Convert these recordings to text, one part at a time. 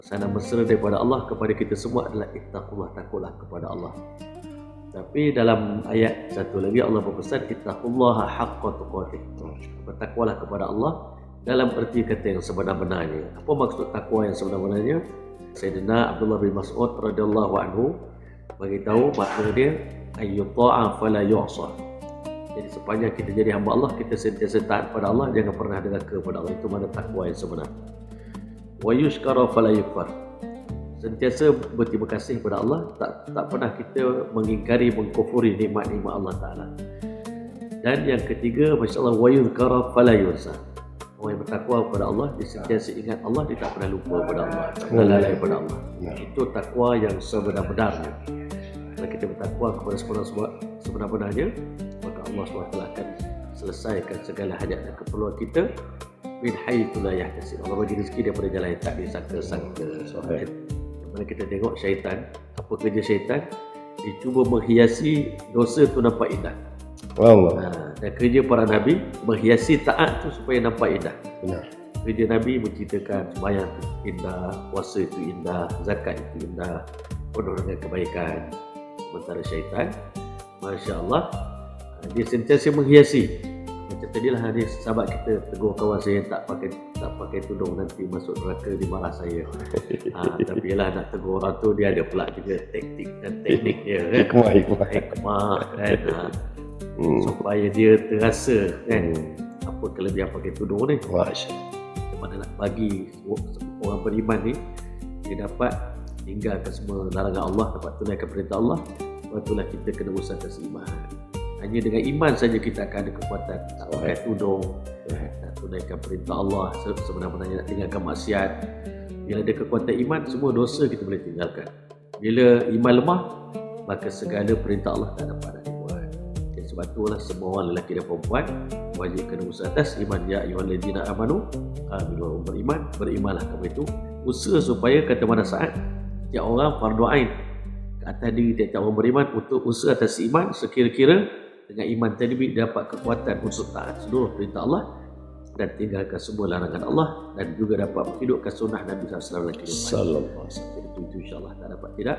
pesanan mesra daripada Allah kepada kita semua adalah ittaqullah, takutlah kepada Allah. Tapi dalam ayat satu lagi Allah berpesan ittaqullaha haqqa tuqatih. Bertakwalah kepada Allah dalam erti kata yang sebenar-benarnya. Apa maksud takwa yang sebenar-benarnya? Sayyidina Abdullah bin Mas'ud radhiyallahu anhu beritahu makna dia ayyuta'a fala yu'sa. Jadi sepanjang kita jadi hamba Allah, kita sentiasa taat pada Allah, jangan pernah derhaka kepada Allah. Itu makna takwa yang sebenar. Wa yushkara fala yukfar. Sentiasa berterima kasih kepada Allah, tak pernah kita mengingkari, mengkufuri nikmat-nikmat Allah Ta'ala. Dan yang ketiga, masya-Allah, wa yuzkara fala yunsa. Orang yang bertakwa kepada Allah, dia sentiasa ingat Allah, dia tak pernah lupa kepada Allah, tak pernah lalai kepada Allah. Itu takwa yang sebenar-benarnya. Kalau kita bertakwa kepada sebenar-benarnya, maka Allah SWT akan selesaikan segala hajat dan keperluan kita min haitsu la yahtasib. Allah bagi rezeki daripada jalan yang tak disangka-sangka. Mana kita tengok syaitan, apa kerja syaitan? Dia cuba menghiasi dosa tu nampak indah. Allah. Dan kerja para Nabi menghiasi taat tu supaya nampak indah. Benar. Kerja Nabi menceritakan sembahyang itu indah, puasa itu indah, zakat itu indah, penuh dengan kebaikan. Sementara syaitan, Masya Allah, dia sentiasa menghiasi. Macam tadilah dia sahabat kita tegur kawan saya tak pakai tudung nanti masuk neraka dimarah saya. Tapi ialah nak tegur orang tu dia ada pula juga taktik dan teknik dia kan. Hikmah kan. Supaya dia terasa kan apa kelebihan pakai tudung ni. Mana nak bagi orang beriman ni dia dapat tinggalkan semua larangan Allah, dapat tunaikan perintah Allah. Itulah kita kena usahakan seiman. Hanya dengan iman saja kita akan ada kekuatan tak pakai tudung, nak tunaikan perintah Allah, sebenarnya nak tinggalkan maksiat. Bila ada kekuatan iman, semua dosa kita boleh tinggalkan. Bila iman lemah, maka segala perintah Allah tak dapat nak dibuat. Dan sebab itulah semua orang lelaki dan perempuan wajib kena usaha atas iman. Ya ayyuhallazina amanu aminu, berimanlah kamu itu. Usaha supaya kata mana saat tiap orang fardu ain ke atas diri tiap orang beriman untuk usaha atas iman, sekira-kira dengan iman tadi dapat kekuatan untuk taat seluruh perintah Allah dan tinggalkan semua larangan Allah, dan juga dapat menghidupkan sunnah Nabi SAW dalam kehidupan. Jadi itu insyaAllah tak dapat tidak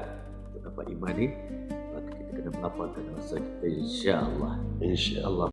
untuk dapat iman ni, maka kita kena melapangkan rasa kita insyaAllah.